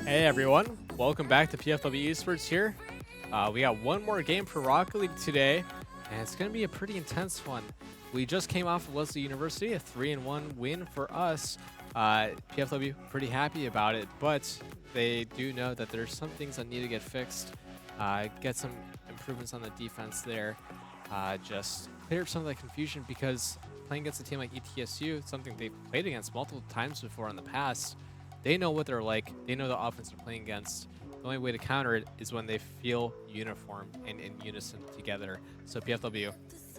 Hey everyone, welcome back to PFW Esports here. We got one more game for Rocket League today, and it's going to be a pretty intense one. We just came off of Wesley University, a 3-1 win for us. PFW pretty happy about it, but they do know that there's some things that need to get fixed. Get some improvements on the defense there. Just clear up some of the confusion because playing against a team like ETSU, something they've played against multiple times before in the past, they know what they're like. They know the offense they're playing against. The only way to counter it is when they feel uniform and in unison together. So PFW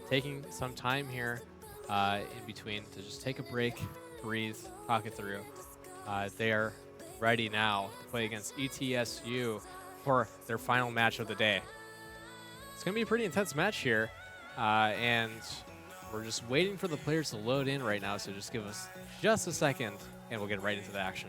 taking some time here in between to just take a break, breathe, talk it through. They are ready now to play against ETSU for their final match of the day. It's going to be a pretty intense match here, and we're just waiting for the players to load in right now, so just give us just a second, and we'll get right into the action.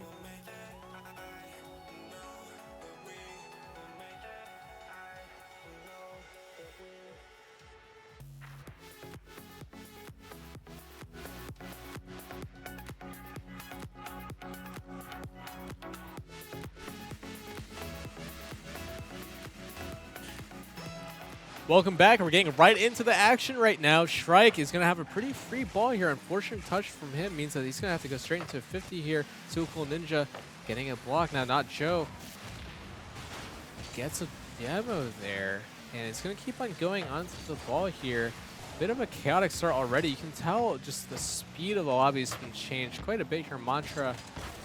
Welcome back. We're getting right into the action right now. Shrike is going to have a pretty free ball here. Unfortunate touch from him means that he's going to have to go straight into a 50 here. Too Cool Ninja getting a block. Now, not Joe. Gets a demo there. And it's going to keep on going onto the ball here. Bit of a chaotic start already. You can tell just the speed of the lobby has been changed quite a bit here. Mantra,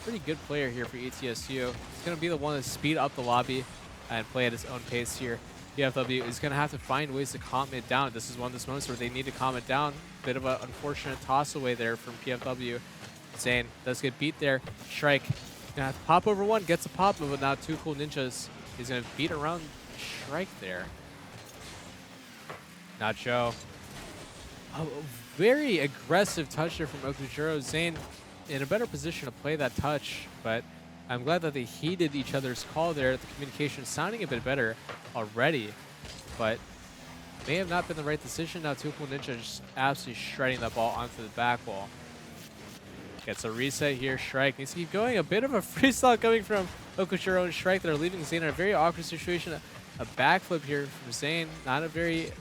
pretty good player here for ETSU. He's going to be the one to speed up the lobby and play at his own pace here. PFW is going to have to find ways to calm it down. This is one of those moments where they need to calm it down. Bit of an unfortunate toss away there from PFW. Zane does get beat there. Shrike going to have to pop over one, gets a pop, but now Too Cool Ninjas is going to beat around Shrike there. Not Joe. A very aggressive touch there from Okujiro. Zane in a better position to play that touch, but I'm glad that they heeded each other's call there. The communication sounding a bit better already, but may have not been the right decision. Now Too Cool Ninja just absolutely shredding that ball onto the back wall. Gets a reset here. Shrike needs to keep going. A bit of a freestyle coming from Okujiro and Shrike. They're leaving Zane in a very awkward situation. A backflip here from Zane. Not a very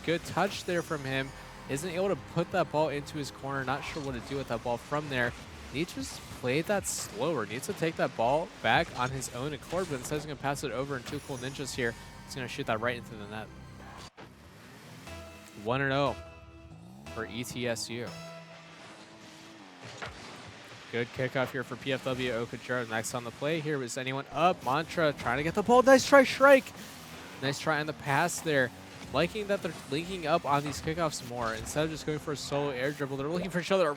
good touch there from him. Isn't able to put that ball into his corner. Not sure what to do with that ball from there. Needs to just play that slower. Needs to take that ball back on his own accord, but instead he's going to pass it over, and Too Cool Ninjas here. He's going to shoot that right into the net. 1-0 for ETSU. Good kickoff here for PFW. Okujiro next on the play here. Is anyone up? Mantra trying to get the ball. Nice try, Shrike. Nice try on the pass there. Liking that they're linking up on these kickoffs more. Instead of just going for a solo air dribble, they're looking for each other.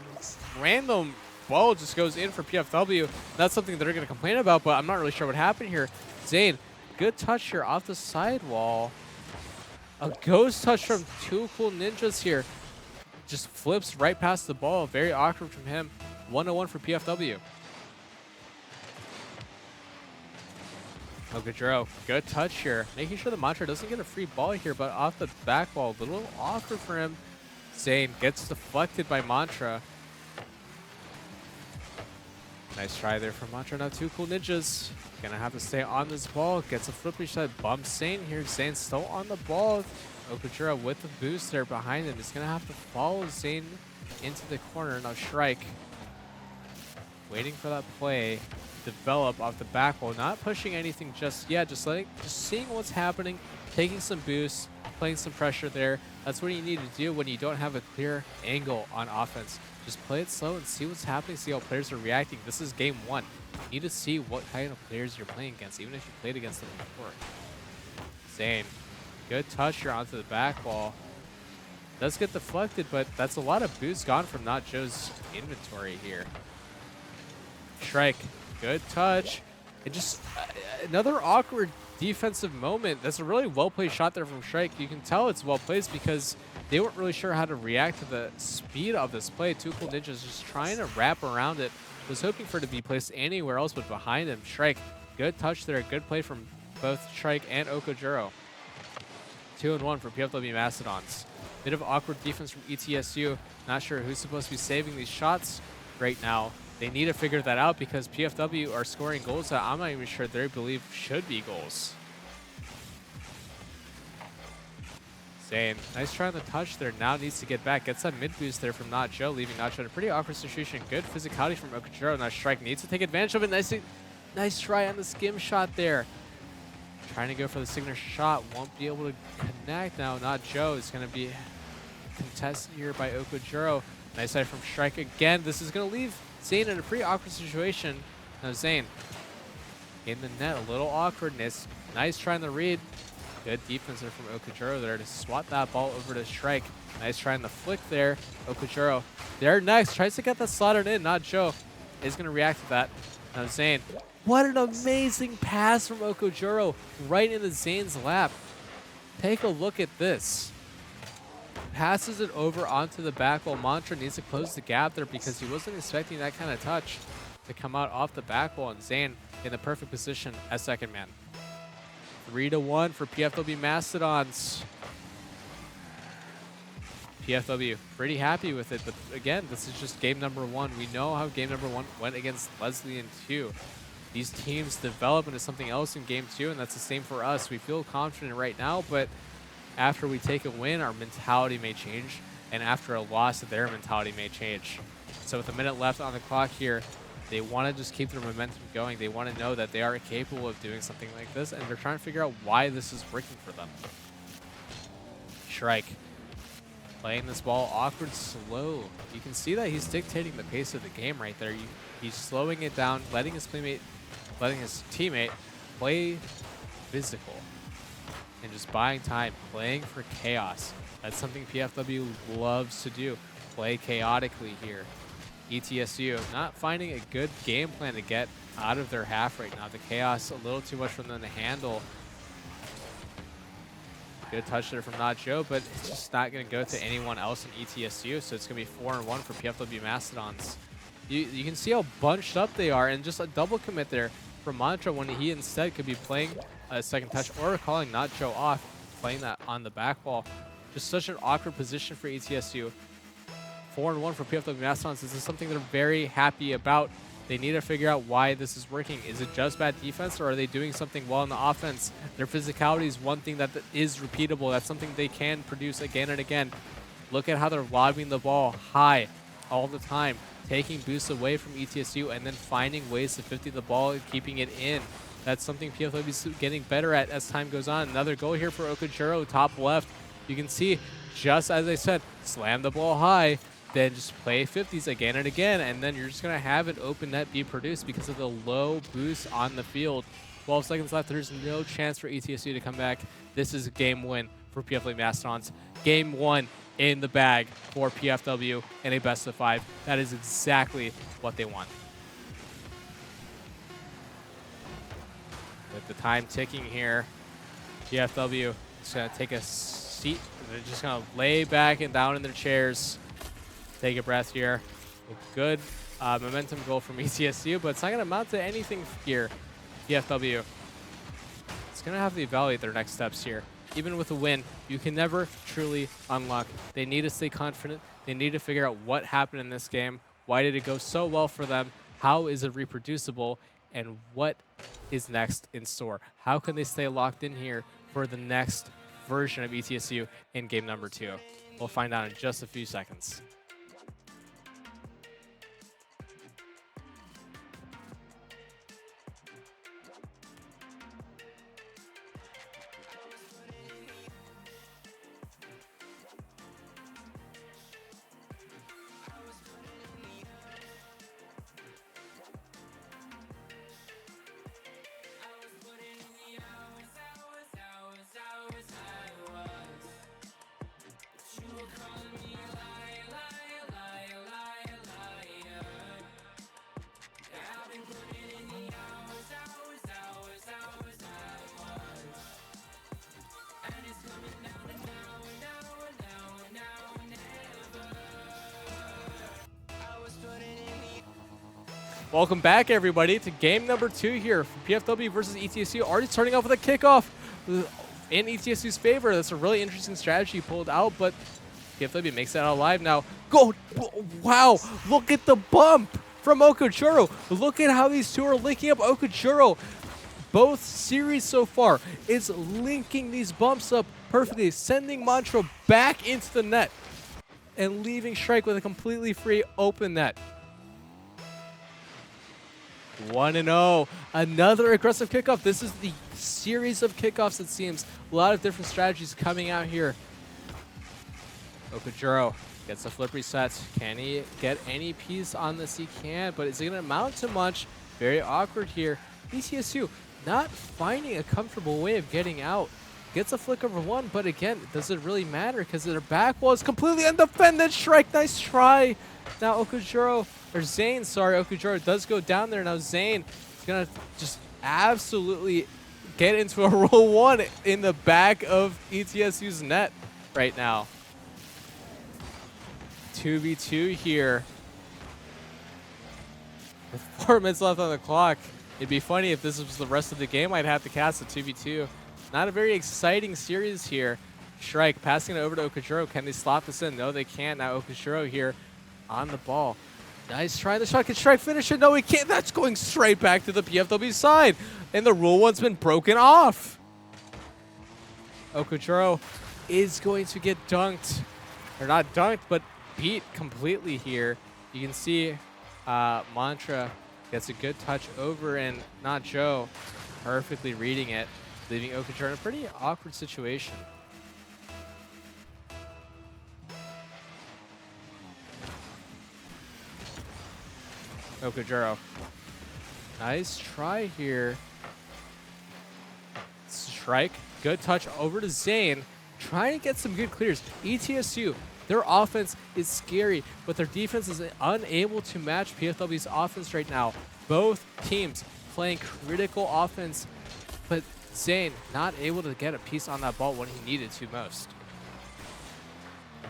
Random ball just goes in for PFW. That's something that they're going to complain about, but I'm not really sure what happened here. Zane, good touch here off the sidewall. A ghost touch from Too Cool Ninjas here. Just flips right past the ball. Very awkward from him. 1-1 for PFW. Okujiro, good touch here. Making sure the Mantra doesn't get a free ball here, but off the back wall. A little awkward for him. Zane gets deflected by Mantra. Nice try there from Mantra. Now Too Cool Ninjas gonna have to stay on this ball. Gets a flip reset, bumps Zane here. Zane still on the ball. Okujiro with the boost there behind him. He's gonna have to follow Zane into the corner. Now Shrike waiting for that play to develop off the back wall. Not pushing anything just yet. Just seeing what's happening, taking some boosts, playing some pressure there. That's what you need to do when you don't have a clear angle on offense. Just play it slow and see what's happening, see how players are reacting. This is game one. You need to see what kind of players you're playing against, even if you played against them before. Zane, good touch here onto the back wall. Does get deflected, but that's a lot of boost gone from Not Joe's inventory here. Shrike, good touch. And just another awkward defensive moment. That's a really well-played shot there from Shrike. You can tell it's well-placed because they weren't really sure how to react to the speed of this play. Too Cool Ninjas just trying to wrap around it. Was hoping for it to be placed anywhere else but behind him. Shrike, good touch there. Good play from both Shrike and Okujiro. 2-1 for PFW Mastodons. Bit of awkward defense from ETSU. Not sure who's supposed to be saving these shots right now. They need to figure that out because PFW are scoring goals that I'm not even sure they believe should be goals. Zane, nice try on the touch there. Now needs to get back. Gets that mid boost there from Not Joe, leaving Not Joe in a pretty awkward situation. Good physicality from Okajiro. Now Strike needs to take advantage of it. Nice try on the skim shot there. Trying to go for the signature shot. Won't be able to connect now. Not Joe is going to be contested here by Okajiro. Nice side from Strike again. This is going to leave Zane in a pretty awkward situation. Now Zane in the net, a little awkwardness. Nice trying to read. Good defense there from Okajiro there to swat that ball over to Strike. Nice trying the flick there. Okajiro there next. Tries to get that slotted in. Not Joe is going to react to that. Now Zane. What an amazing pass from Okajiro right into Zane's lap. Take a look at this. Passes it over onto the back wall. Mantra needs to close the gap there because he wasn't expecting that kind of touch to come out off the back wall. And Zane in the perfect position as second man. 3-1 for PFW Mastodons. PFW pretty happy with it, but again, this is just game number 1. We know how game number 1 went against Leslie and 2. These teams develop into something else in game 2, and that's the same for us. We feel confident right now, but after we take a win, our mentality may change, and after a loss, their mentality may change. So with a minute left on the clock here, they want to just keep their momentum going. They want to know that they are capable of doing something like this, and they're trying to figure out why this is working for them. Shrike playing this ball awkward, slow. You can see that he's dictating the pace of the game right there. He's slowing it down, letting his teammate play physical, and just buying time, playing for chaos. That's something PFW loves to do. Play chaotically here. ETSU not finding a good game plan to get out of their half right now. The chaos a little too much for them to handle. Good touch there from Not Joe, but it's just not going to go to anyone else in ETSU, so it's going to be 4-1 for PFW Mastodons. You can see how bunched up they are, and just a double commit there from Mantra when he instead could be playing a second touch or calling Not Joe off, playing that on the back wall. Just such an awkward position for ETSU. 4-1 for PFW Mastodons. This is something they're very happy about. They need to figure out why this is working. Is it just bad defense, or are they doing something well in the offense? Their physicality is one thing that is repeatable. That's something they can produce again and again. Look at how they're lobbing the ball high all the time, taking boosts away from ETSU and then finding ways to 50 the ball and keeping it in. That's something PFW is getting better at as time goes on. Another goal here for Okajiro, top left. You can see, just as I said, slam the ball high, then just play 50s again and again, and then you're just going to have an open net be produced because of the low boost on the field. 12 seconds left. There's no chance for ETSU to come back. This is a game win for PFW Mastodons. Game 1 in the bag for PFW in a best of 5. That is exactly what they want. With the time ticking here, PFW is going to take a seat. They're just going to lay back and down in their chairs. Take a breath here. A good momentum goal from ETSU, but it's not going to amount to anything here. PFW. It's going to have to evaluate their next steps here. Even with a win, you can never truly unlock. They need to stay confident. They need to figure out what happened in this game. Why did it go so well for them? How is it reproducible? And what is next in store? How can they stay locked in here for the next version of ETSU in game number 2? We'll find out in just a few seconds. Welcome back, everybody, to game number 2 here for PFW versus ETSU. Already starting off with a kickoff in ETSU's favor. That's a really interesting strategy pulled out, but PFW makes that out alive now. Go! Wow! Look at the bump from Okujuro. Look at how these two are linking up. Okujuro, both series so far, is linking these bumps up perfectly, sending Mantra back into the net and leaving Shrike with a completely free open net. 1-0. Another aggressive kickoff. This is the series of kickoffs, it seems. A lot of different strategies coming out here. Okujuro gets a flip reset. Can he get any piece on this? He can, but is it going to amount to much? Very awkward here. ETSU not finding a comfortable way of getting out. Gets a flick over one, but again, does it really matter because their back wall is completely undefended. Shrike, nice try. Now Okujuro, or Zane, sorry, Okujuro does go down there. Now Zane is going to just absolutely get into a roll one in the back of ETSU's net right now. 2v2 here. With 4 minutes left on the clock. It'd be funny if this was the rest of the game. I'd have to cast a 2v2. Not a very exciting series here. Shrike passing it over to Okujuro. Can they slot this in? No, they can't. Now Okujuro here on the ball. Nice try. The shot. Can Shrike finish it? No, he can't. That's going straight back to the PFW side. And the rule one's been broken off. Okujuro is going to get dunked. Or not dunked, but beat completely here. You can see Mantra gets a good touch over, and not Joe perfectly reading it, leaving Okujuro in a pretty awkward situation. Okujuro. Nice try here. Shrike. Good touch over to Zane. Trying to get some good clears. ETSU, their offense is scary, but their defense is unable to match PFW's offense right now. Both teams playing critical offense, but Zane not able to get a piece on that ball when he needed to most.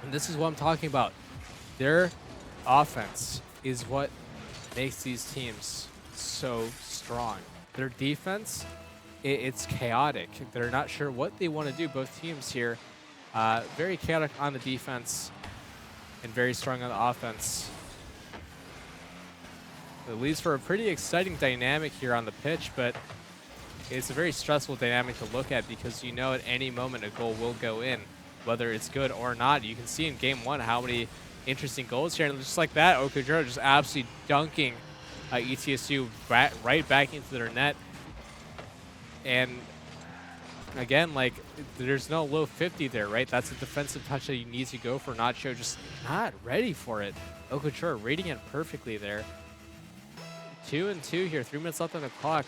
And this is what I'm talking about. Their offense is what makes these teams so strong. Their defense, it's chaotic. They're not sure what they want to do. Both teams here, very chaotic on the defense and very strong on the offense. It leads for a pretty exciting dynamic here on the pitch, but it's a very stressful dynamic to look at because you know at any moment a goal will go in, whether it's good or not. You can see in game one how many interesting goals here, and just like that, Okujuro just absolutely dunking ETSU right back into their net. And again, like, there's no low 50 there, right? That's a defensive touch that you need to go for. Nacho just not ready for it. Okujuro reading it perfectly there. 2-2 here, 3 minutes left on the clock.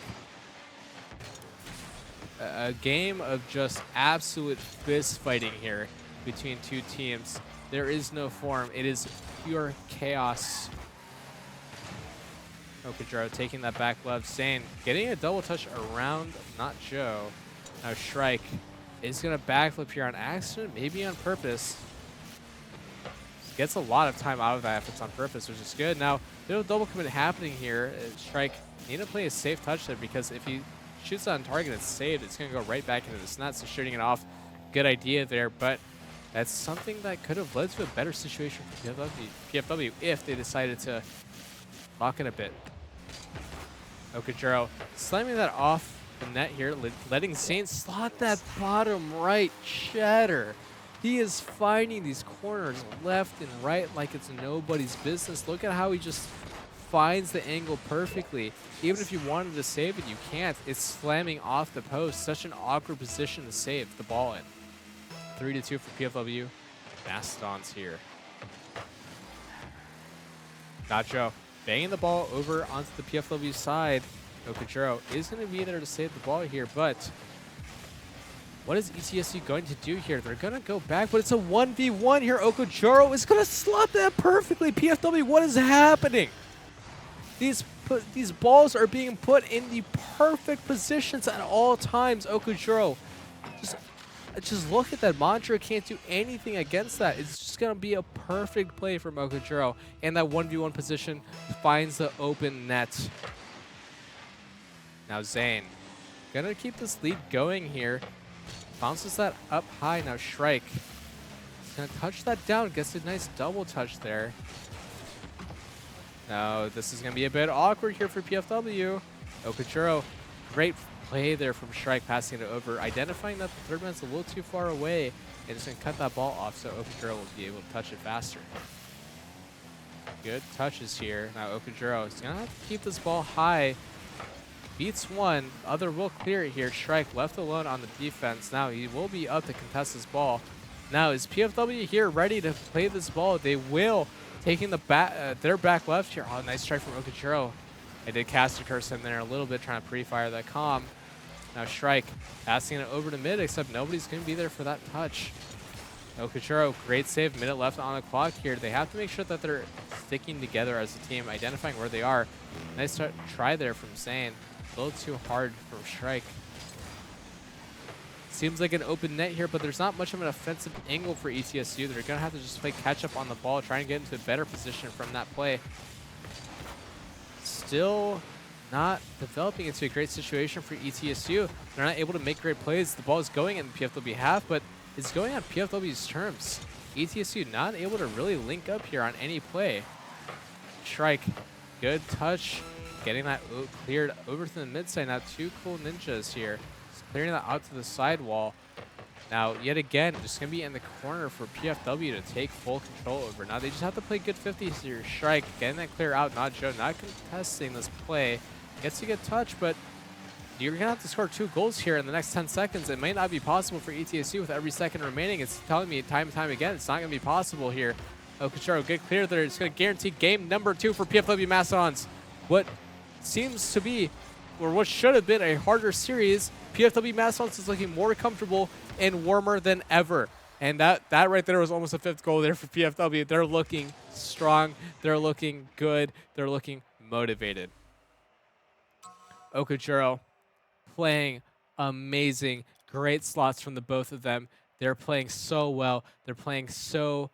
A game of just absolute fist fighting here between two teams. There is no form. It is pure chaos. Okujuro taking that back left. Zane getting a double touch around, not Joe. Now Shrike is going to backflip here on accident, maybe on purpose. Gets a lot of time out of that if it's on purpose, which is good. Now, there's a double commit happening here. Shrike need to play a safe touch there because if he shoots on target and it's saved, it's going to go right back into this net. So shooting it off, good idea there, but that's something that could have led to a better situation for PFW if they decided to lock it a bit. Okujuro slamming that off the net here, letting Zane slot that bottom right shatter. He is finding these corners left and right like it's nobody's business. Look at how he just finds the angle perfectly. Even if you wanted to save it, you can't. It's slamming off the post. Such an awkward position to save the ball in. 3-2 for PFW. Mastodons here. Nacho banging the ball over onto the PFW side. Okujuro is going to be there to save the ball here, but what is ETSU going to do here? They're going to go back, but it's a 1v1 here. Okujuro is going to slot that perfectly. PFW, what is happening? These balls are being put in the perfect positions at all times. Okujuro, just look at that. Mantra can't do anything against that. It's just going to be a perfect play from Okujuro. And that 1v1 position finds the open net. Now Zane, going to keep this lead going here. Bounces that up high. Now Shrike is going to touch that down. Gets a nice double touch there. Now, this is going to be a bit awkward here for PFW. Okajiro, great play there from Shrike, passing it over, identifying that the third man's a little too far away, and just going to cut that ball off so Okajiro will be able to touch it faster. Good touches here. Now Okajiro is going to have to keep this ball high. Beats one. Other will clear it here. Shrike left alone on the defense. Now he will be up to contest this ball. Now is PFW here ready to play this ball? They will. Taking the their back left here. Oh, nice strike from Okajiro. I did cast a curse in there a little bit, trying to pre-fire that comm. Now Shrike passing it over to mid, except nobody's going to be there for that touch. Okajiro, great save. Minute left on the clock here. They have to make sure that they're sticking together as a team, identifying where they are. Nice try there from Zane. A little too hard for Shrike. Seems like an open net here, but there's not much of an offensive angle for ETSU. They're going to have to just play catch up on the ball, try and get into a better position from that play. Still not developing into a great situation for ETSU. They're not able to make great plays. The ball is going in PFW half, but it's going on PFW's terms. ETSU not able to really link up here on any play. Shrike, good touch. Getting that cleared over to the mid side. Now two cool ninjas here. Just clearing that out to the side wall. Now, yet again, just going to be in the corner for PFW to take full control over. Now, they just have to play good 50s here. Shrike getting that clear out. Not Joe, not contesting this play. Gets to get touch, but you're going to have to score 2 goals here in the next 10 seconds. It might not be possible for ETSU with every second remaining. It's telling me time and time again it's not going to be possible here. Okajiro, good clear there. It's going to guarantee game number 2 for PFW Mastodons. What seems to be, or what should have been, a harder series. PFW Mastodons is looking more comfortable and warmer than ever. And that right there was almost a 5th goal there for PFW. They're looking strong. They're looking good. They're looking motivated. Okajiro playing amazing. Great slots from the both of them. They're playing so well. They're playing so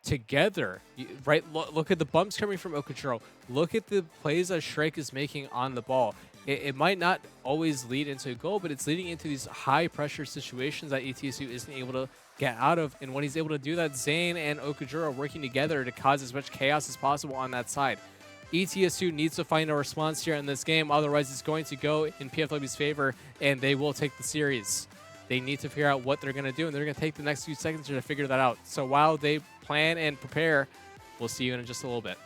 together, right? Look at the bumps coming from Okajiro. Look at the plays that Shrike is making on the ball. It might not always lead into a goal, but it's leading into these high-pressure situations that ETSU isn't able to get out of. And when he's able to do that, Zane and Okajiro are working together to cause as much chaos as possible on that side. ETSU needs to find a response here in this game, otherwise it's going to go in PFW's favor, and they will take the series. They need to figure out what they're going to do, and they're going to take the next few seconds here to figure that out. So while they plan and prepare, we'll see you in just a little bit.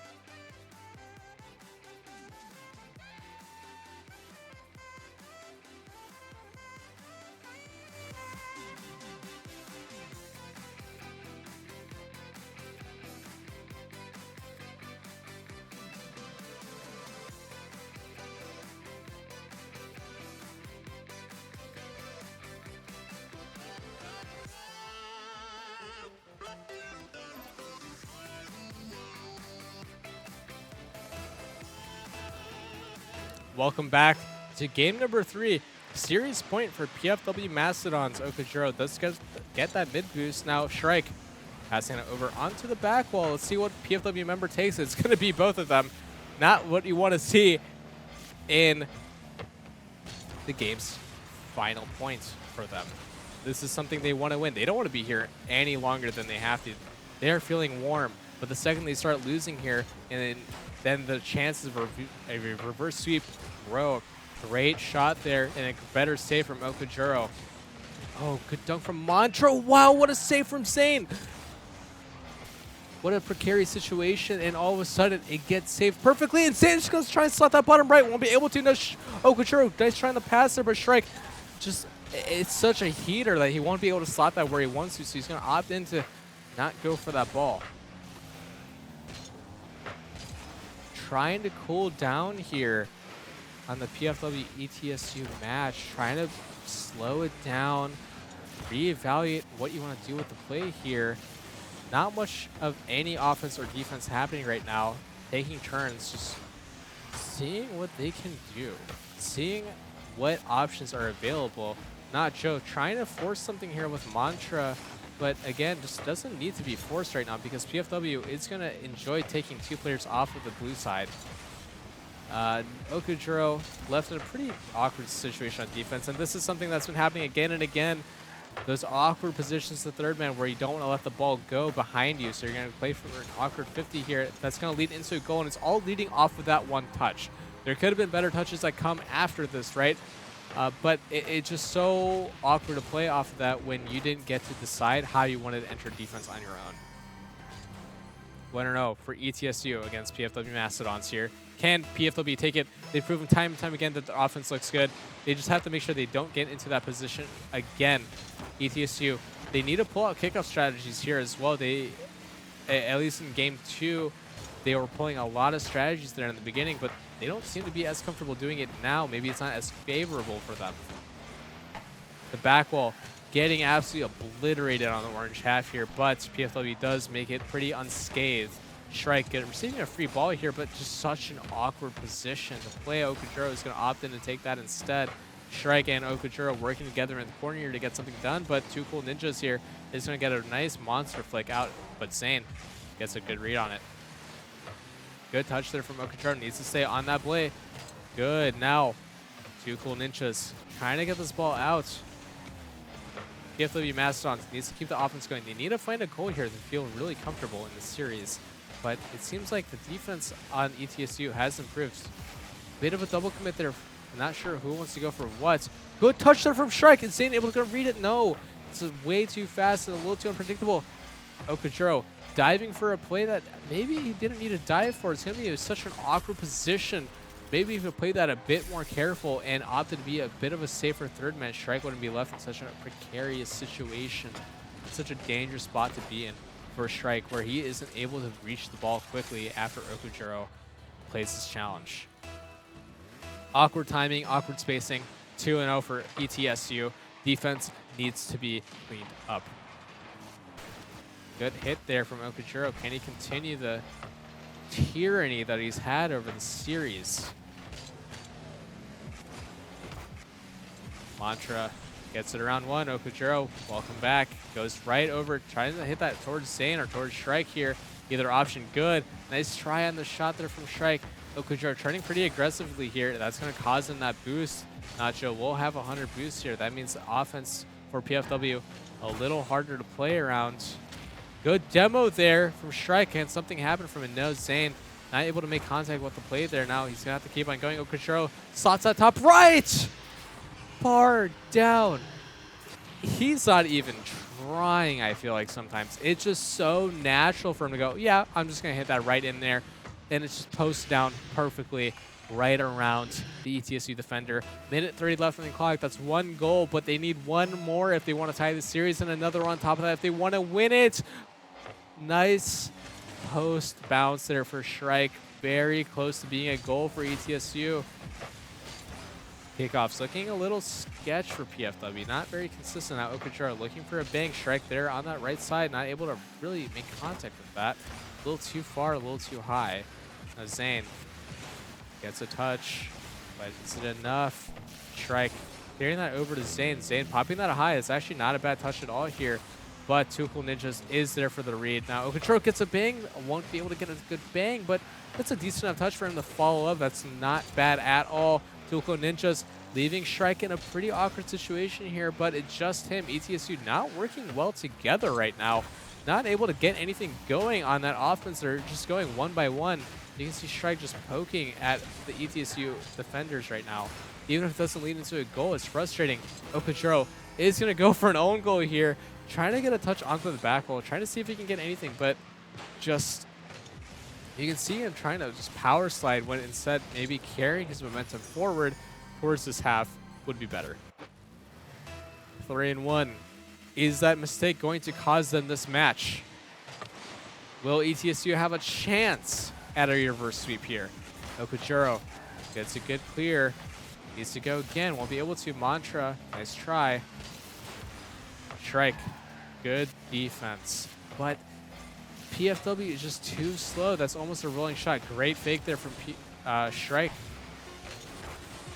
Welcome back to game number 3. Series point for PFW Mastodons. Okajiro does get that mid boost. Now Shrike passing it over onto the back wall. Let's see what PFW member takes. It's going to be both of them. Not what you want to see in the game's final point for them. This is something they want to win. They don't want to be here any longer than they have to. They are feeling warm, but the second they start losing here, and then the chances of a reverse sweep grow. Great shot there, and a better save from Okajiro. Oh, good dunk from Mantra. Wow, what a save from Zane. What a precarious situation, and all of a sudden it gets saved perfectly, and Zane just goes to try and slot that bottom right. Won't be able to. No, Okajiro, nice trying to pass there, but Shrike just, it's such a heater that he won't be able to slot that where he wants to, so he's going to opt in to not go for that ball. Trying to cool down here on the PFW ETSU match, trying to slow it down, reevaluate what you want to do with the play here. Not much of any offense or defense happening right now. Taking turns, just seeing what they can do, seeing what options are available. Not Joe trying to force something here with Mantra, but again, just doesn't need to be forced right now because PFW is going to enjoy taking 2 players off of the blue side. Okajiro left in a pretty awkward situation on defense, and this is something that's been happening again and again. those awkward positions to third man where you don't want to let the ball go behind you. So you're going to play for an awkward 50 here. That's going to lead into a goal, and it's all leading off of that one touch. There could have been better touches that come after this, right? But it's just so awkward to play off of that when you didn't get to decide how you wanted to enter defense on your own. 1-0 for ETSU against PFW Mastodons here. Can PFW take it? They've proven time and time again that the offense looks good. They just have to make sure they don't get into that position again. ETSU, they need to pull out kickoff strategies here as well. They, at least in game 2, they were pulling a lot of strategies there in the beginning, but they don't seem to be as comfortable doing it now. Maybe it's not as favorable for them. The back wall getting absolutely obliterated on the orange half here, but PFW does make it pretty unscathed. Shrike receiving a free ball here, but just such an awkward position to play. Okujiro is going to opt in to take that instead. Shrike and Okujiro working together in the corner here to get something done, but Two Cool Ninjas here is going to get a nice monster flick out, but Zane gets a good read on it. Good touch there from Okujiro. Needs to stay on that play. Good. Now, Two Cool Ninjas trying to get this ball out. PFW Mastodons needs to keep the offense going. They need to find a goal here to feel really comfortable in this series. But it seems like the defense on ETSU has improved. Bit of a double commit there. I'm not sure who wants to go for what. Good touch there from Shrike. Is Zane able to read it? No. It's way too fast and a little too unpredictable. Okujiro diving for a play that maybe he didn't need to dive for. It's going to be such an awkward position. Maybe if he played that a bit more careful and opted to be a bit of a safer third man, Shrike wouldn't be left in such a precarious situation. It's such a dangerous spot to be in for Shrike, where he isn't able to reach the ball quickly after Okujiro plays his challenge. Awkward timing, awkward spacing, 2-0 for ETSU. Defense needs to be cleaned up. Good hit there from Okujiro. Can he continue the tyranny that he's had over the series? Mantra gets it around one. Okujiro, welcome back. Goes right over, trying to hit that towards Zane or towards Shrike here. Either option good. Nice try on the shot there from Shrike. Okujiro turning pretty aggressively here. That's going to cause him that boost. Nacho will have 100 boosts here. That means the offense for PFW a little harder to play around. Good demo there from Shrike. Can something happen from it? No, Zane not able to make contact with the play there. Now he's going to have to keep on going. Okujiro slots at top right. Bar down. He's not even trying, I feel like sometimes. It's just so natural for him to go, yeah, I'm just going to hit that right in there. And it's just posted down perfectly right around the ETSU defender. Minute 30 left on the clock. That's one goal, but they need one more if they want to tie the series, and another on top of that if they want to win it. Nice post bounce there for Shrike. Very close to being a goal for ETSU. Kickoffs looking a little sketch for PFW. Not very consistent now. Okujiro looking for a bang. Shrike there on that right side. Not able to really make contact with that. A little too far, a little too high. Now Zane gets a touch, but is it enough? Shrike carrying that over to Zane. Zane popping that high. It's actually not a bad touch at all here. But Two Cool Ninjas is there for the read. Now Okujiro gets a bang. Won't be able to get a good bang, but that's a decent enough touch for him to follow up. That's not bad at all. Two Cool Ninjas leaving Shrike in a pretty awkward situation here, but it's just him. ETSU not working well together right now. Not able to get anything going on that offense. They're just going one by one. You can see Shrike just poking at the ETSU defenders right now. Even if it doesn't lead into a goal, it's frustrating. Okujiro is going to go for an own goal here. Trying to get a touch onto the back wall. Trying to see if he can get anything, but just... You can see him trying to just power slide when instead maybe carrying his momentum forward towards this half would be better. 3-1. Is that mistake going to cause them this match? Will ETSU have a chance at a reverse sweep here? Okujiro gets a good clear. Needs to go again. Won't be able to. Mantra, nice try. Shrike, good defense. But PFW is just too slow. That's almost a rolling shot. Great fake there from Shrike.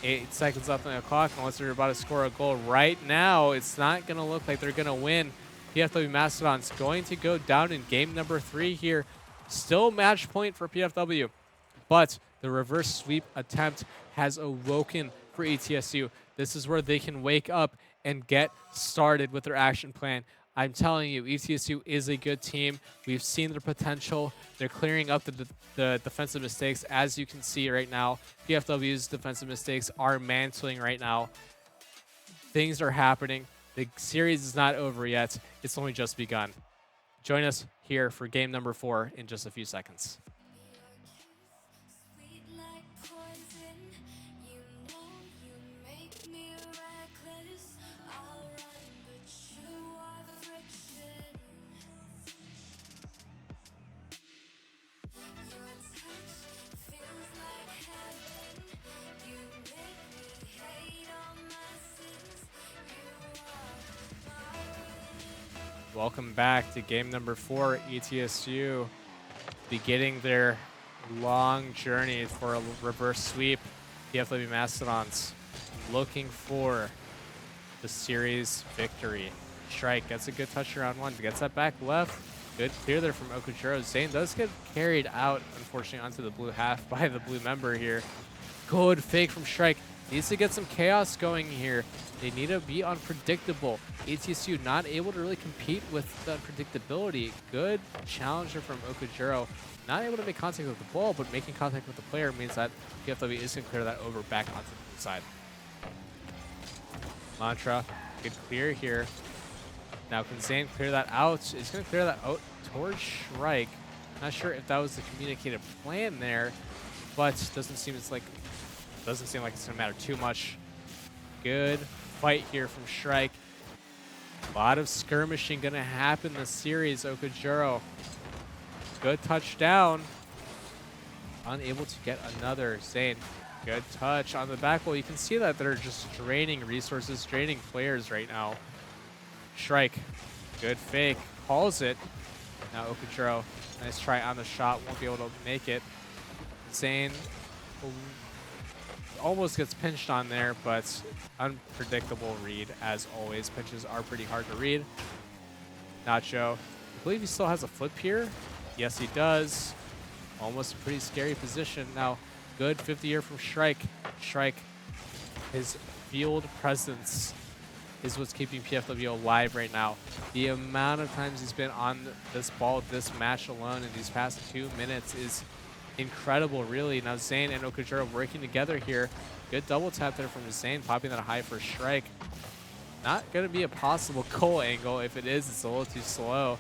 8 seconds left on the clock. Unless they're about to score a goal right now, it's not going to look like they're going to win. PFW Mastodons going to go down in game number 3 here. Still match point for PFW, but the reverse sweep attempt has awoken for ETSU. This is where they can wake up and get started with their action plan. I'm telling you, ETSU is a good team. We've seen their potential. They're clearing up the defensive mistakes, as you can see right now. PFW's defensive mistakes are mantling right now. Things are happening. The series is not over yet. It's only just begun. Join us here for game number 4 in just a few seconds. Welcome back to game number 4. ETSU beginning their long journey for a reverse sweep. PFW Mastodons looking for the series victory. Shrike gets a good touch around 1, gets that back left. Good clear there from Okujiro. Zane does get carried out, unfortunately, onto the blue half by the blue member here. Good fake from Shrike. Needs to get some chaos going here. They need to be unpredictable. ETSU not able to really compete with the unpredictability. Good challenger from Okujiro. Not able to make contact with the ball, but making contact with the player means that PFW is going to clear that over back onto the side. Mantra, good clear here. Now can Zane clear that out? He's going to clear that out towards Shrike. Not sure if that was the communicated plan there, but doesn't seem like it's going to matter too much. Good fight here from Shrike. A lot of skirmishing going to happen in the series. Okujiro, good touchdown. Unable to get another. Zane, good touch on the back wall. You can see that they're just draining resources, draining players right now. Shrike, good fake, calls it. Now Okujiro, nice try on the shot, won't be able to make it. Zane almost gets pinched on there, but unpredictable read as always. Pinches are pretty hard to read. Nacho, I believe he still has a flip here. Yes, he does. Almost a pretty scary position. Now, good 50 here from Shrike. Shrike, his field presence is what's keeping PFW alive right now. The amount of times he's been on this ball, this match alone in these past 2 minutes is incredible, really. Now Zane and Okujiro working together here. Good double tap there from Zane, popping that high for Shrike. Not going to be a possible goal angle. If it is, it's a little too slow.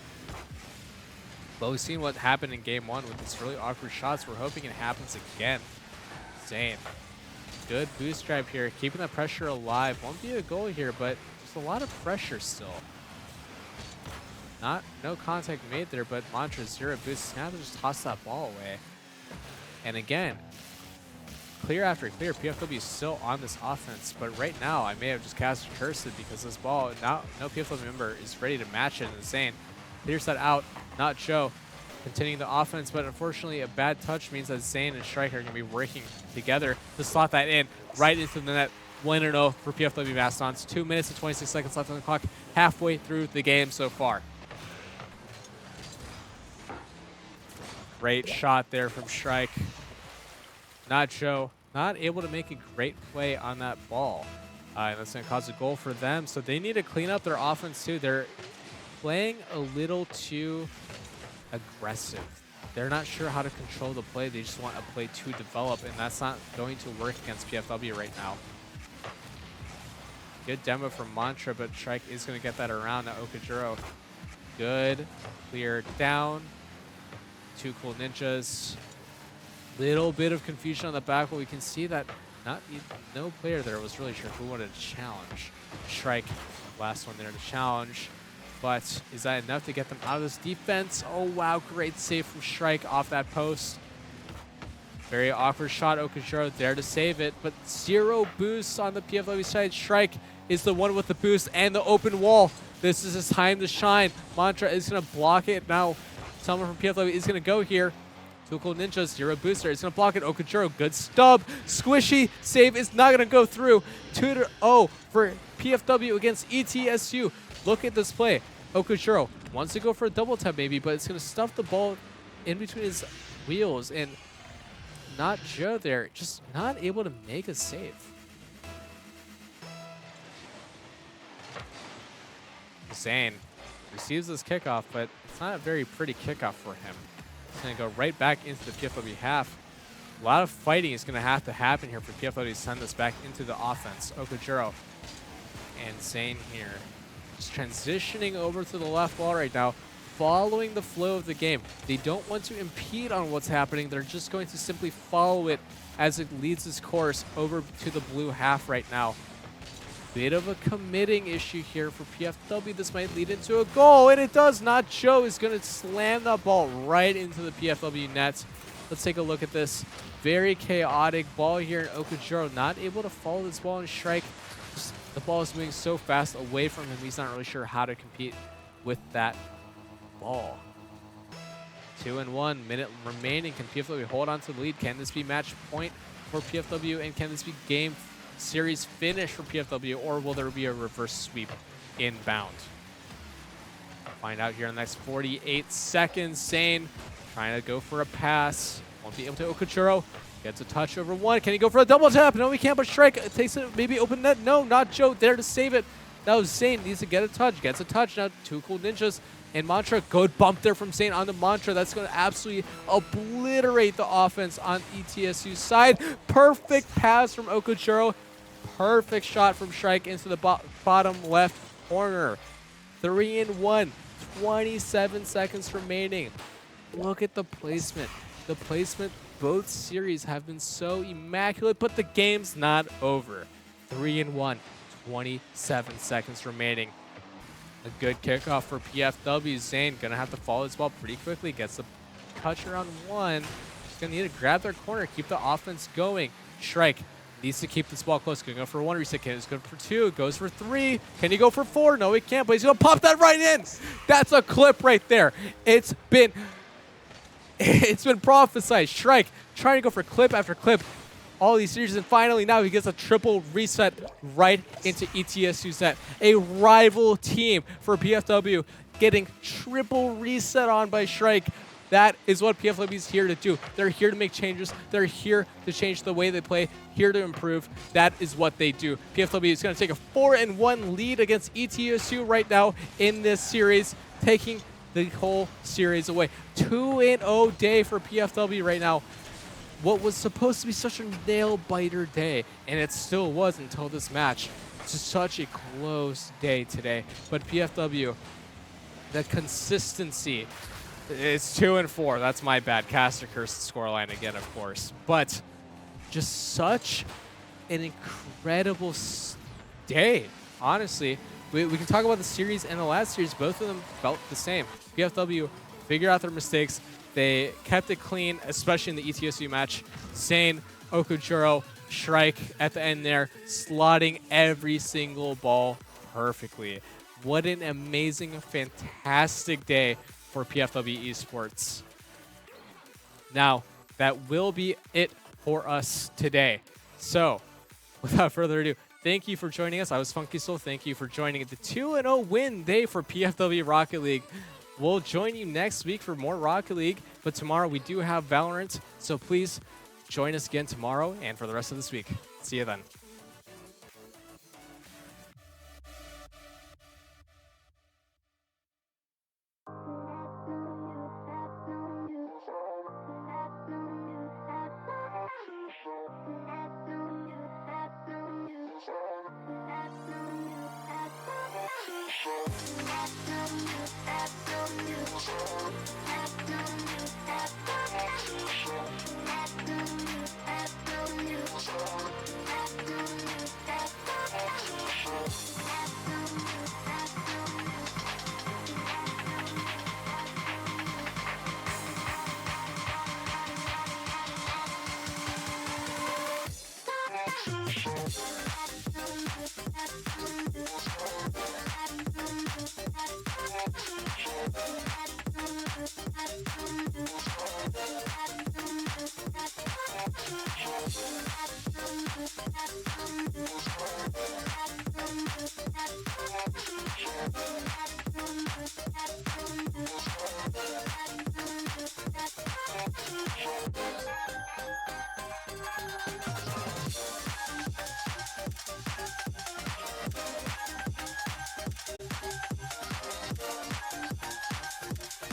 But we've seen what happened in game 1 with these really awkward shots. We're hoping it happens again. Zane, good boost drive here, keeping that pressure alive. Won't be a goal here, but just a lot of pressure still. No contact made there, but Mantra 0 boost. Now to just toss that ball away. And again, clear after clear, PFW is still on this offense. But right now, I may have just cast a curse because this ball, now no PFW member is ready to match it. And Zane clears that out. Not Joe continuing the offense, but unfortunately a bad touch means that Zane and Shrike are going to be working together to slot that in right into the net. 1-0 for PFW Mastodons. 2 minutes and 26 seconds left on the clock, halfway through the game so far. Great shot there from Shrike. Not Joe, not able to make a great play on that ball. And that's going to cause a goal for them. So they need to clean up their offense too. They're playing a little too aggressive. They're not sure how to control the play. They just want a play to develop, and that's not going to work against PFW right now. Good demo from Mantra, but Shrike is going to get that around. Now Okujiro, good clear down. 2 cool ninjas. Little bit of confusion on the back, but we can see that no player there was really sure who wanted to challenge. Shrike, last one there to challenge. But is that enough to get them out of this defense? Oh, wow. Great save from Shrike off that post. Very awkward shot. Okujiro there to save it, but 0 boosts on the PFW side. Shrike is the one with the boost and the open wall. This is his time to shine. Mantra is going to block it. Now, someone from PFW is going to go here. 2 cool ninjas, 0 booster. It's going to block it. Okujiro, good stub. Squishy save is not going to go through. 2-0 for PFW against ETSU. Look at this play. Okujiro wants to go for a double tap maybe, but it's going to stuff the ball in between his wheels. And not Joe there, just not able to make a save. Zane receives this kickoff, but it's not a very pretty kickoff for him. He's going to go right back into the PFW half. A lot of fighting is going to have to happen here for PFW to send this back into the offense. Okujiro and Zane here just transitioning over to the left wall right now, following the flow of the game. They don't want to impede on what's happening. They're just going to simply follow it as it leads its course over to the blue half right now. Bit of a committing issue here for PFW. This might lead into a goal, and it does not. Joe is going to slam that ball right into the PFW nets. Let's take a look at this. Very chaotic ball here, and Okujiro not able to follow this ball and strike. The ball is moving so fast away from him, he's not really sure how to compete with that ball. 2-1, minute remaining. Can PFW hold on to the lead? Can this be match point for PFW, and can this be game series finish for PFW, or will there be a reverse sweep inbound? We'll find out here in the next 48 seconds. Sane trying to go for a pass. Won't be able to. Okujiro gets a touch over one. Can he go for a double tap? No, he can't, but Strike takes it, maybe open net. No, not Joe there to save it. That was Sane. Needs to get a touch. Gets a touch. Now Two Cool Ninjas and Mantra. Good bump there from Sane on the Mantra. That's going to absolutely obliterate the offense on ETSU's side. Perfect pass from Okujiro. Perfect shot from Strike into the bottom left corner. 3-1. 27 seconds remaining. Look at the placement. The placement, both series have been so immaculate, but the game's not over. 3-1. 27 seconds remaining. A good kickoff for PFW. Zane gonna have to follow this ball pretty quickly. Gets the touch around one. He's gonna need to grab their corner, keep the offense going. Shrike needs to keep this ball close. Gonna go for one reset. He's going for two. Goes for three. Can he go for four? No, he can't, but he's gonna pop that right in. That's a clip right there. It's been prophesized. Shrike trying to go for clip after clip all these series, and finally now he gets a triple reset right into ETSU's net. A rival team for PFW getting triple reset on by Shrike. That is what PFW is here to do. They're here to make changes. They're here to change the way they play, here to improve. That is what they do. PFW is going to take a 4-1 lead against ETSU right now in this series, taking the whole series away. 2-0 day for PFW right now. What was supposed to be such a nail-biter day, and it still was until this match. It's just such a close day today. But PFW, the consistency, it's 2-4. That's my bad. Caster cursed the scoreline again, of course. But just such an incredible day, honestly. We can talk about the series and the last series. Both of them felt the same. PFW figured out their mistakes. They kept it clean, especially in the ETSU match. Sane, Okujiro, Shrike at the end there, slotting every single ball perfectly. What an amazing, fantastic day for PFW Esports. Now, that will be it for us today. So, without further ado, thank you for joining us. I was Funky Soul. Thank you for joining the 2-0 win day for PFW Rocket League. We'll join you next week for more Rocket League, but tomorrow we do have Valorant, so please join us again tomorrow and for the rest of this week. See you then.